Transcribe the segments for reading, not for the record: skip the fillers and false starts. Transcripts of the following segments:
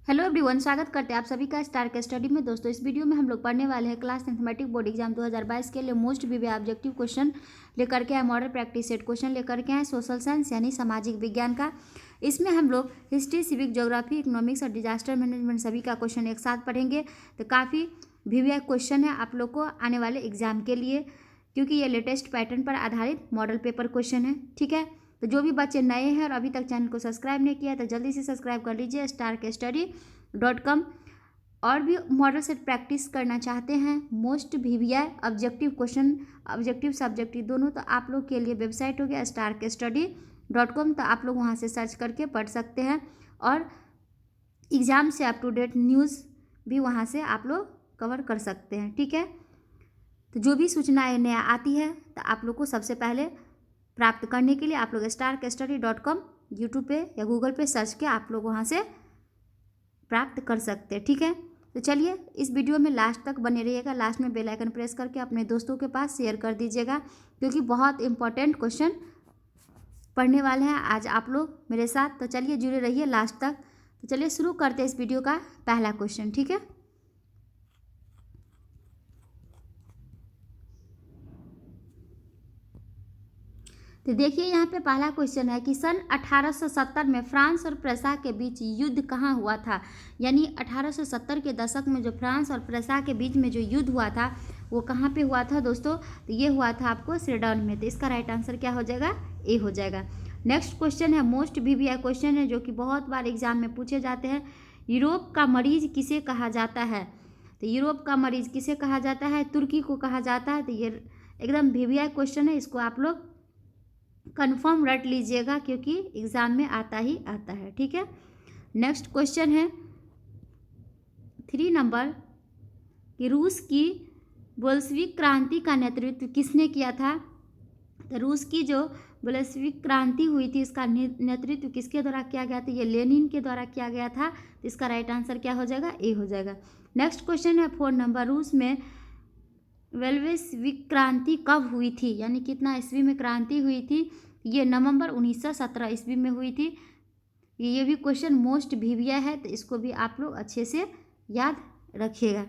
Hello everyone, स्वागत करते हैं आप सभी का स्टार के स्टडी में। दोस्तों, इस वीडियो में हम लोग पढ़ने वाले हैं क्लास मैथमेटिक्स बोर्ड एग्जाम 2022 के लिए मोस्ट वीवीआई ऑब्जेक्टिव क्वेश्चन लेकर के आए, मॉडल प्रैक्टिस सेट क्वेश्चन लेकर के आए सोशल साइंस यानी सामाजिक विज्ञान का। इसमें हम लोग हिस्ट्री, सिविक, ज्योग्राफी, इकोनॉमिक्स और डिजास्टर मैनेजमेंट सभी का क्वेश्चन एक साथ पढ़ेंगे। तो काफ़ी वीवीआई क्वेश्चन है आप लोग को आने वाले एग्जाम के लिए, क्योंकि ये लेटेस्ट पैटर्न पर आधारित मॉडल पेपर क्वेश्चन है। ठीक है, तो जो भी बच्चे नए हैं और अभी तक चैनल को सब्सक्राइब नहीं किया तो जल्दी से सब्सक्राइब कर लीजिए starkstudy.com। और भी मॉडल सेट प्रैक्टिस करना चाहते हैं, most VVI objective question, objective subjective दोनों, तो आप लोग के लिए वेबसाइट हो गया starkstudy.com। तो आप लोग वहाँ से सर्च करके पढ़ सकते हैं और एग्ज़ाम से अप टू डेट न्यूज़ भी वहाँ से आप लोग कवर कर सकते हैं। ठीक है, तो जो भी सूचनाएं नया आती है तो आप लोग को सबसे पहले प्राप्त करने के लिए आप लोग starkstudy.com यूट्यूब पे या गूगल पे सर्च के आप लोग वहाँ से प्राप्त कर सकते हैं। ठीक है, तो चलिए इस वीडियो में लास्ट तक बने रहिएगा। लास्ट में बेल आइकन प्रेस करके अपने दोस्तों के पास शेयर कर दीजिएगा, क्योंकि बहुत इंपॉर्टेंट क्वेश्चन पढ़ने वाले हैं आज आप लोग मेरे साथ। तो चलिए जुड़े रहिए लास्ट तक। तो चलिए शुरू करते हैं इस वीडियो का पहला क्वेश्चन। ठीक है, तो देखिए यहाँ पे पहला क्वेश्चन है कि सन 1870 में फ्रांस और प्रसा के बीच युद्ध कहाँ हुआ था। यानी 1870 के दशक में जो फ्रांस और प्रसा के बीच में जो युद्ध हुआ था वो कहाँ पे हुआ था दोस्तों। तो ये हुआ था आपको सेडन में। तो इसका राइट आंसर क्या हो जाएगा, ए हो जाएगा। नेक्स्ट क्वेश्चन है मोस्ट वीवीआई क्वेश्चन है, जो कि बहुत बार एग्जाम में पूछे जाते हैं। यूरोप का मरीज किसे कहा जाता है। तो यूरोप का मरीज किसे कहा जाता है, तुर्की को कहा जाता है। तो ये एकदम वीवीआई क्वेश्चन है, इसको आप लोग कन्फर्म रट लीजिएगा, क्योंकि एग्ज़ाम में आता ही आता है। ठीक है, नेक्स्ट क्वेश्चन है 3 नंबर कि रूस की बोल्शेविक क्रांति का नेतृत्व किसने किया था। तो रूस की जो बोल्शेविक क्रांति हुई थी इसका नेतृत्व किसके द्वारा किया गया था, ये लेनिन के द्वारा किया गया था। तो इसका राइट आंसर क्या हो जाएगा, ए हो जाएगा। नेक्स्ट क्वेश्चन है 4 नंबर, रूस में बोल्शेविक क्रांति कब हुई थी, यानी कितना ईस्वी में क्रांति हुई थी। ये नवंबर 1917 ईस्वी में हुई थी। ये भी क्वेश्चन मोस्ट वीवीआई है, तो इसको भी आप लोग अच्छे से याद रखिएगा।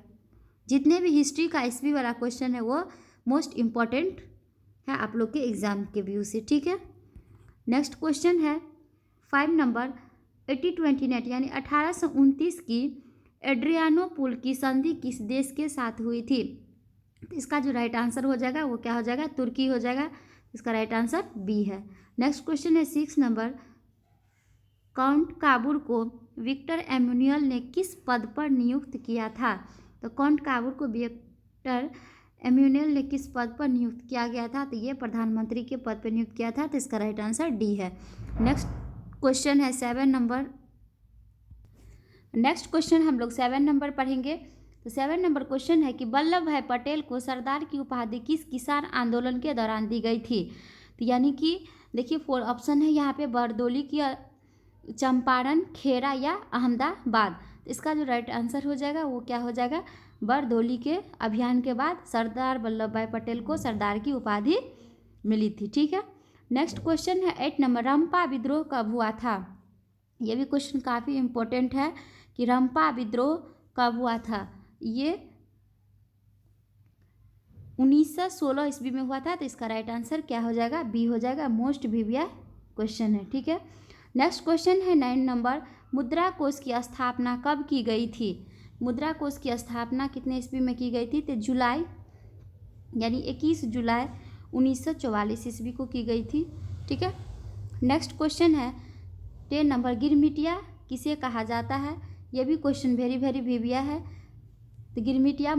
जितने भी हिस्ट्री का ईस्वी वाला क्वेश्चन है वो मोस्ट इम्पॉर्टेंट है आप लोग के एग्जाम के व्यू से। ठीक है, नेक्स्ट क्वेश्चन है 5 नंबर 1829 यानी 1829 की एड्रियानोपुल की संधि किस देश के साथ हुई थी। इसका जो राइट आंसर हो जाएगा वो क्या हो जाएगा, तुर्की हो जाएगा। इसका राइट आंसर बी है। नेक्स्ट क्वेश्चन है 6 नंबर, काउंट काबूर को विक्टर एमुनियल ने किस पद पर नियुक्त किया था। तो काउंट काबूर को विक्टर एमुनियल ने किस पद पर नियुक्त किया गया था। तो ये प्रधानमंत्री के पद पर नियुक्त किया था। तो इसका राइट आंसर डी है। नेक्स्ट क्वेश्चन है 7 नंबर। नेक्स्ट क्वेश्चन हम लोग 7 नंबर पढ़ेंगे। तो 7 नंबर क्वेश्चन है कि वल्लभ भाई पटेल को सरदार की उपाधि किस किसान आंदोलन के दौरान दी गई थी। तो यानी कि देखिए 4 ऑप्शन है यहाँ पे, बरदौली की, चंपारण, खेड़ा या अहमदाबाद। तो इसका जो राइट आंसर हो जाएगा वो क्या हो जाएगा, बरदौली के अभियान के बाद सरदार वल्लभ भाई पटेल को सरदार की उपाधि मिली थी। ठीक है, नेक्स्ट क्वेश्चन है 8 नंबर, रंपा विद्रोह कब हुआ था। ये भी क्वेश्चन काफ़ी इम्पोर्टेंट है कि रंपा विद्रोह कब हुआ था। ये 1916 ईस्वी में हुआ था। तो इसका राइट आंसर क्या हो जाएगा, बी हो जाएगा। मोस्ट वीवीआई क्वेश्चन है। ठीक है, नेक्स्ट क्वेश्चन है 9 नंबर, मुद्रा कोष की स्थापना कब की गई थी। मुद्रा कोष की स्थापना कितने ईस्वी में की गई थी। तो जुलाई यानी 21 जुलाई 1944 ईस्वी को की गई थी। ठीक है, नेक्स्ट क्वेश्चन है 10 नंबर, गिरमिटिया किसे कहा जाता है। यह भी क्वेश्चन वेरी वेरी वीवीआई है। तो गिरमिटिया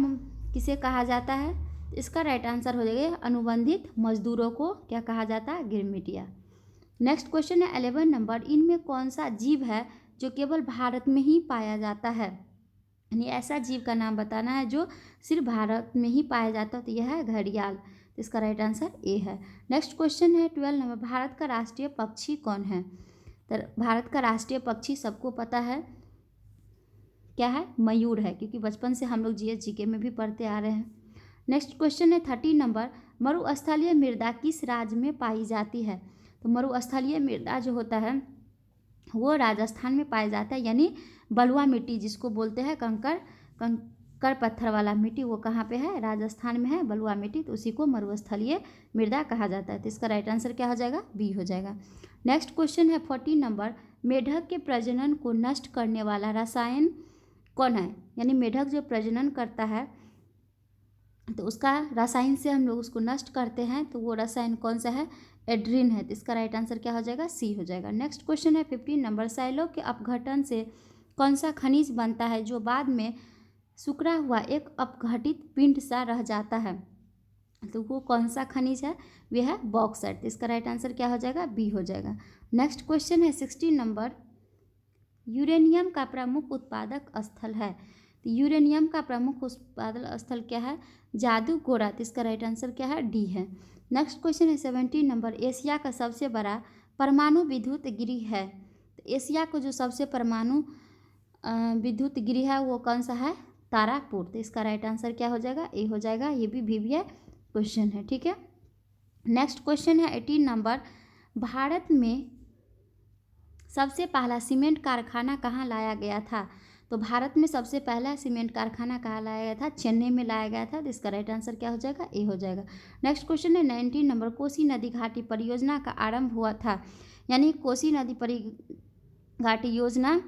किसे कहा जाता है। तो इसका राइट आंसर हो जाएगा अनुबंधित मजदूरों को क्या कहा जाता है, गिरमिटिया। नेक्स्ट क्वेश्चन है 11 नंबर, इनमें कौन सा जीव है जो केवल भारत में ही पाया जाता है। यानी ऐसा जीव का नाम बताना है जो सिर्फ भारत में ही पाया जाता है। तो यह है घड़ियाल। तो इसका राइट आंसर ए है। नेक्स्ट क्वेश्चन है 12 नंबर, भारत का राष्ट्रीय पक्षी कौन है। तो भारत का राष्ट्रीय पक्षी सबको पता है क्या है, मयूर है, क्योंकि बचपन से हम लोग जीएस जीके में भी पढ़ते आ रहे हैं। नेक्स्ट क्वेश्चन है 30 नंबर, मरुस्थलीय मृदा किस राज्य में पाई जाती है। तो मरुस्थलीय मृदा जो होता है वो राजस्थान में पाया जाता है, यानी बलुआ मिट्टी जिसको बोलते हैं कंकड़ पत्थर वाला मिट्टी, वो कहाँ पे है? राजस्थान में है बलुआ मिट्टी, तो उसी को मरुस्थलीय मृदा कहा जाता है। तो इसका राइट आंसर क्या हो जाएगा? बी हो जाएगा। नेक्स्ट क्वेश्चन है 14 नंबर, मेढक के प्रजनन को नष्ट करने वाला रसायन कौन है? यानी मेढक जो प्रजनन करता है तो उसका रसायन से हम लोग उसको नष्ट करते हैं, तो वो रसायन कौन सा है? एड्रीन है। तो इसका राइट आंसर क्या हो जाएगा? सी हो जाएगा। नेक्स्ट क्वेश्चन है 15 नंबर, साइलो के अपघटन से कौन सा खनिज बनता है जो बाद में सिकुड़ा हुआ एक अपघटित पिंड सा रह जाता है? तो वो कौन सा खनिज है? वह है बॉक्साइट। तो इसका राइट आंसर क्या हो जाएगा? बी हो जाएगा। नेक्स्ट क्वेश्चन है 16 नंबर, यूरेनियम का प्रमुख उत्पादक स्थल है। तो यूरेनियम का प्रमुख उत्पादक स्थल क्या है? जादूगोड़ा। तो इसका राइट आंसर क्या है? डी है। नेक्स्ट क्वेश्चन है 17 नंबर, एशिया का सबसे बड़ा परमाणु विद्युत गृह है। तो एशिया को जो सबसे परमाणु विद्युत गृह है वो कौन सा है? तारापुर। तो इसका राइट आंसर क्या हो जाएगा? ए हो जाएगा। ये भी VBA क्वेश्चन है, ठीक है। नेक्स्ट क्वेश्चन है 18 नंबर, भारत में सबसे पहला सीमेंट कारखाना कहाँ लाया गया था? तो भारत में सबसे पहला सीमेंट कारखाना कहाँ लाया गया था? चेन्नई में लाया गया था। तो इसका राइट आंसर क्या हो जाएगा? ए हो जाएगा। नेक्स्ट क्वेश्चन है 19 नंबर, कोसी नदी घाटी परियोजना का आरंभ हुआ था, यानी कोसी नदी घाटी योजना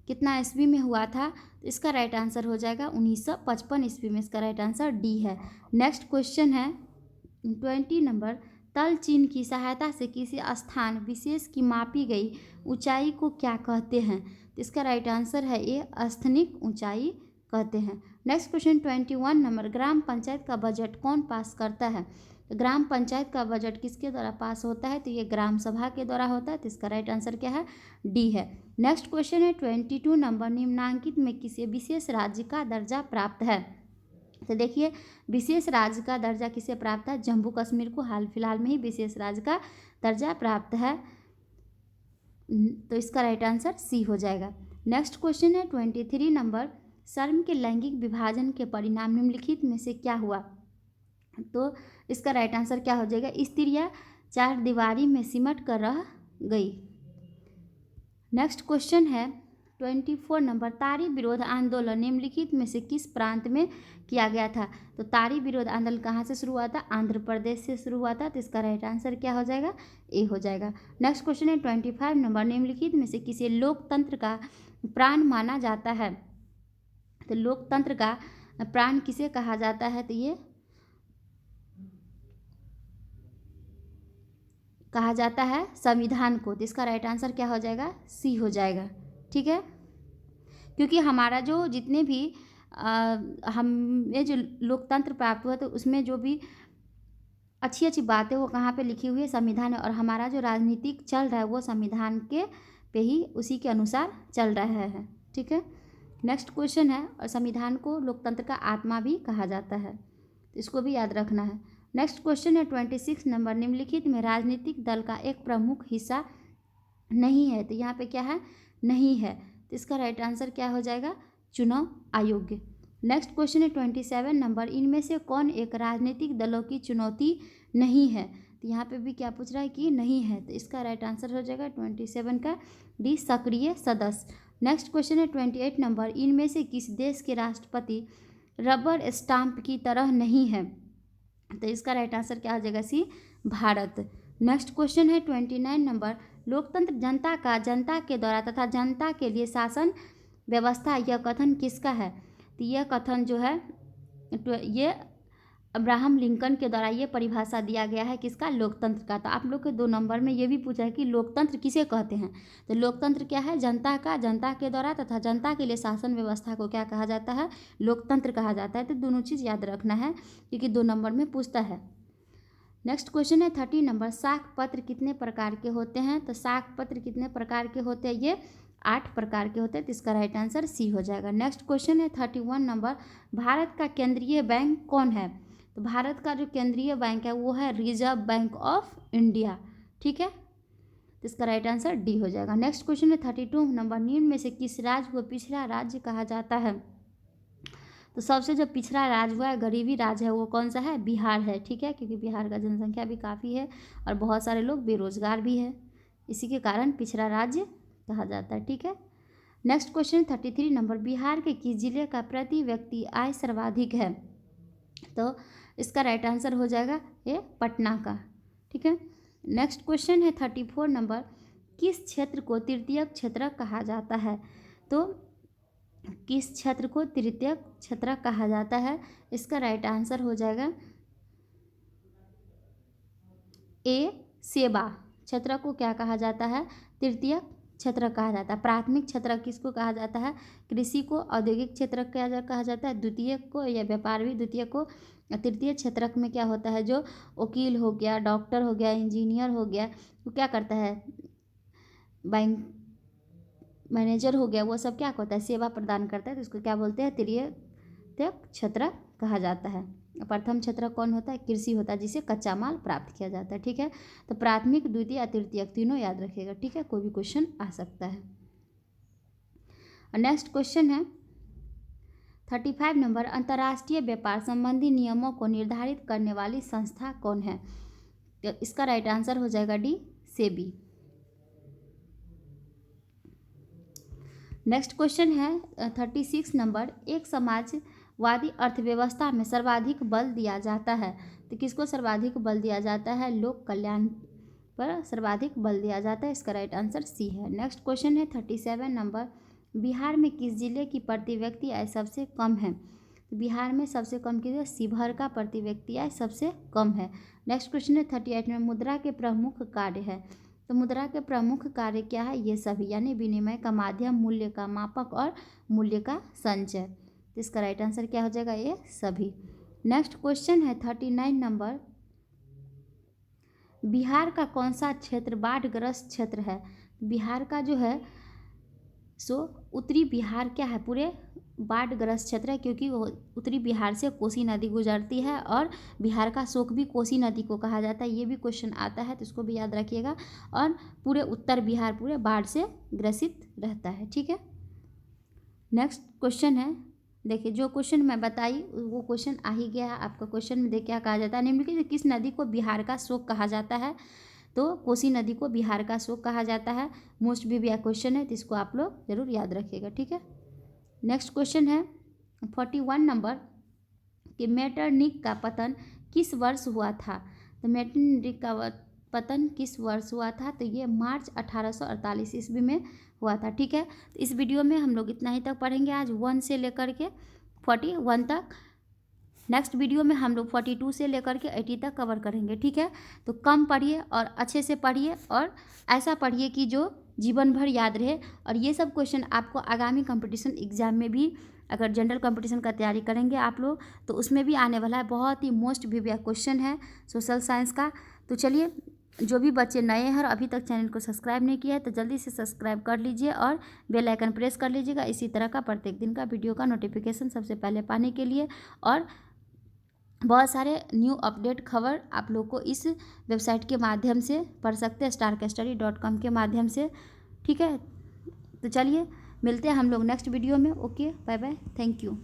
कितना ईस्वी में हुआ था? तो इसका राइट आंसर हो जाएगा 1955 ईस्वी में। इसका राइट आंसर डी है। नेक्स्ट क्वेश्चन है 20 नंबर, तल चिन्ह की सहायता से किसी स्थान विशेष की मापी गई ऊंचाई को क्या कहते हैं? तो इसका राइट आंसर है ए, स्थानिक ऊंचाई कहते हैं। नेक्स्ट क्वेश्चन 21 नंबर, ग्राम पंचायत का बजट कौन पास करता है? तो ग्राम पंचायत का बजट किसके द्वारा पास होता है? तो ये ग्राम सभा के द्वारा होता है। तो इसका राइट आंसर क्या है? डी है। नेक्स्ट क्वेश्चन है 22 नंबर, निम्नांकित में किसी विशेष राज्य का दर्जा प्राप्त है? तो देखिए, विशेष राज्य का दर्जा किसे प्राप्त है? जम्मू कश्मीर को हाल फिलहाल में ही विशेष राज्य का दर्जा प्राप्त है। तो इसका राइट आंसर सी हो जाएगा। नेक्स्ट क्वेश्चन है 23 नंबर, शर्म के लैंगिक विभाजन के परिणाम निम्नलिखित में से क्या हुआ? तो इसका राइट आंसर क्या हो जाएगा? स्त्रियां चार दीवारी में सिमट कर रह गई। नेक्स्ट क्वेश्चन है 24 नंबर, तारी विरोध आंदोलन निम्नलिखित में से किस प्रांत में किया गया था? तो तारी विरोध आंदोलन कहाँ से शुरू हुआ था? आंध्र प्रदेश से शुरू हुआ था। तो इसका राइट आंसर क्या हो जाएगा? ए हो जाएगा। नेक्स्ट क्वेश्चन है 25 नंबर, निम्नलिखित में से किसे लोकतंत्र का प्राण माना जाता है? तो लोकतंत्र का प्राण किसे कहा जाता है? तो ये कहा जाता है संविधान को। तो इसका राइट आंसर क्या हो जाएगा? सी हो जाएगा, ठीक है। क्योंकि हमारा जो जितने भी हमें जो लोकतंत्र प्राप्त हुआ तो उसमें जो भी अच्छी अच्छी बातें वो कहाँ पे लिखी हुई है? संविधान है। और हमारा जो राजनीतिक चल रहा है वो संविधान के पे ही उसी के अनुसार चल रहा है, ठीक है। नेक्स्ट क्वेश्चन है, और संविधान को लोकतंत्र का आत्मा भी कहा जाता है, तो इसको भी याद रखना है। नेक्स्ट क्वेश्चन है 26 नंबर, निम्नलिखित में राजनीतिक दल का एक प्रमुख हिस्सा नहीं है। तो यहाँ पे क्या है? नहीं है। तो इसका राइट आंसर क्या हो जाएगा? चुनाव आयोग। नेक्स्ट क्वेश्चन है 27 नंबर, इनमें से कौन एक राजनीतिक दलों की चुनौती नहीं है? तो यहाँ पे भी क्या पूछ रहा है कि नहीं है। तो इसका राइट आंसर हो जाएगा 27 का डी, सक्रिय सदस्य। नेक्स्ट क्वेश्चन है 28 नंबर, इनमें से किस देश के राष्ट्रपति रबर स्टाम्प की तरह नहीं है? तो इसका राइट आंसर क्या हो जाएगा? सी, भारत। नेक्स्ट क्वेश्चन है 29 नंबर, लोकतंत्र जनता का जनता के द्वारा तथा जनता के लिए शासन व्यवस्था, यह कथन किसका है? तो यह कथन जो है ये अब्राहम लिंकन के द्वारा ये परिभाषा दिया गया है किसका? लोकतंत्र का। तो आप लोग के 2 नंबर में ये भी पूछा है कि लोकतंत्र किसे कहते हैं? तो लोकतंत्र क्या है? जनता का जनता के द्वारा तथा जनता के लिए शासन व्यवस्था को क्या कहा जाता है? लोकतंत्र कहा जाता है। तो दोनों चीज़ याद रखना है क्योंकि 2 नंबर में पूछता है। नेक्स्ट क्वेश्चन है 30 नंबर, साख पत्र कितने प्रकार के होते हैं? तो साख पत्र कितने प्रकार के होते हैं? ये 8 प्रकार के होते हैं। तो इसका राइट आंसर सी हो जाएगा। नेक्स्ट क्वेश्चन है 31 नंबर, भारत का केंद्रीय बैंक कौन है? तो भारत का जो केंद्रीय बैंक है वो है रिजर्व बैंक ऑफ इंडिया, ठीक है। तो इसका राइट आंसर डी हो जाएगा। नेक्स्ट क्वेश्चन है 32 नंबर, निम्न में से किस राज्य को पिछड़ा राज्य कहा जाता है? तो सबसे जो पिछड़ा राज्य हुआ है, गरीबी राज्य है, वो कौन सा है? बिहार है, ठीक है। क्योंकि बिहार का जनसंख्या भी काफ़ी है और बहुत सारे लोग बेरोजगार भी है, इसी के कारण पिछड़ा राज्य कहा जाता है। ठीक है, नेक्स्ट क्वेश्चन 33 नंबर, बिहार के किस जिले का प्रति व्यक्ति आय सर्वाधिक है? तो इसका राइट आंसर हो जाएगा ये पटना का। ठीक है, नेक्स्ट क्वेश्चन है 34 नंबर, किस क्षेत्र को तृतीयक क्षेत्र कहा जाता है? तो किस क्षेत्र को तृतीयक क्षेत्र कहा जाता है? इसका राइट आंसर हो जाएगा ए सेवा क्षेत्र को क्या कहा जाता है? तृतीयक क्षेत्र कहा जाता है। प्राथमिक क्षेत्र किसको कहा जाता है? कृषि को। औद्योगिक क्षेत्र क्या कहा जाता है? द्वितीयक को, या व्यापार भी द्वितीयक को। तृतीय क्षेत्र में क्या होता है? जो वकील हो गया, डॉक्टर हो गया, इंजीनियर हो गया, वो क्या करता है? बैंक मैनेजर हो गया, वो सब क्या होता है? सेवा प्रदान करता है, तो उसको क्या बोलते हैं? तृतीयक क्षेत्र कहा जाता है। प्रथम क्षेत्र कौन होता है? कृषि होता है, जिसे कच्चा माल प्राप्त किया जाता है। ठीक है, तो प्राथमिक, द्वितीय, तृतीयक तीनों याद रखिएगा। ठीक है, कोई भी क्वेश्चन आ सकता है। और नेक्स्ट क्वेश्चन है 35 नंबर, अंतर्राष्ट्रीय व्यापार संबंधी नियमों को निर्धारित करने वाली संस्था कौन है? तो इसका राइट आंसर हो जाएगा डी सेबी। नेक्स्ट क्वेश्चन है 36 नंबर, एक समाजवादी अर्थव्यवस्था में सर्वाधिक बल दिया जाता है, तो किसको सर्वाधिक बल दिया जाता है? लोक कल्याण पर सर्वाधिक बल दिया जाता है। इसका राइट आंसर सी है। नेक्स्ट क्वेश्चन है 37 नंबर, बिहार में किस जिले की प्रति व्यक्ति आय सबसे कम है? बिहार में सबसे कम किस? शिवहर का प्रति व्यक्ति आय सबसे कम है। नेक्स्ट क्वेश्चन है 38 में, मुद्रा के प्रमुख कार्य है, तो मुद्रा के प्रमुख कार्य क्या है? ये सभी, यानी विनिमय का माध्यम, मूल्य का मापक और मूल्य का संचय। तो इसका राइट आंसर क्या हो जाएगा? ये सभी। नेक्स्ट क्वेश्चन है 39 नंबर, बिहार का कौन सा क्षेत्र बाढ़ग्रस्त क्षेत्र है? बिहार का जो है सो उत्तरी बिहार क्या है? पूरे बाढ़ग्रस्त क्षेत्र है, क्योंकि वो उत्तरी बिहार से कोसी नदी गुजरती है और बिहार का शोक भी कोसी नदी को कहा जाता है। ये भी क्वेश्चन आता है, तो इसको भी याद रखिएगा। और पूरे उत्तर बिहार पूरे बाढ़ से ग्रसित रहता है। ठीक है, नेक्स्ट क्वेश्चन है, देखिए जो क्वेश्चन मैं बताई वो क्वेश्चन आ ही गया है आपका। क्वेश्चन में देखिए क्या कहा जाता है, निम्नलिखित किस नदी को बिहार का शोक कहा जाता है? तो कोसी नदी को बिहार का शोक कहा जाता है। मोस्ट प्रीवियस क्वेश्चन है, तो इसको आप लोग जरूर याद रखिएगा। ठीक है, नेक्स्ट क्वेश्चन है 41 नंबर, कि मेटरनिख का पतन किस वर्ष हुआ था? तो मेटरनिख का पतन किस वर्ष हुआ था? तो ये मार्च 1848 ईस्वी में हुआ था। ठीक है, तो इस वीडियो में हम लोग इतना ही तक पढ़ेंगे आज, 1 से लेकर के 41 तक। नेक्स्ट वीडियो में हम लोग 42 से लेकर के 80 तक कवर करेंगे। ठीक है, तो कम पढ़िए और अच्छे से पढ़िए, और ऐसा पढ़िए कि जो जीवन भर याद रहे। और ये सब क्वेश्चन आपको आगामी कंपटीशन एग्जाम में भी, अगर जनरल कंपटीशन का तैयारी करेंगे आप लोग, तो उसमें भी आने वाला है। बहुत ही मोस्ट प्रीवियस क्वेश्चन है सोशल साइंस का। तो चलिए, जो भी बच्चे नए हैं और अभी तक चैनल को सब्सक्राइब नहीं किया है, तो जल्दी से सब्सक्राइब कर लीजिए और बेल आइकन प्रेस कर लीजिएगा, इसी तरह का प्रत्येक दिन का वीडियो का नोटिफिकेशन सबसे पहले पाने के लिए। और बहुत सारे न्यू अपडेट खबर आप लोग को इस वेबसाइट के माध्यम से पढ़ सकते हैं, starkstudy.com के माध्यम से। ठीक है, तो चलिए मिलते हैं हम लोग नेक्स्ट वीडियो में। Okay, bye bye, thank you.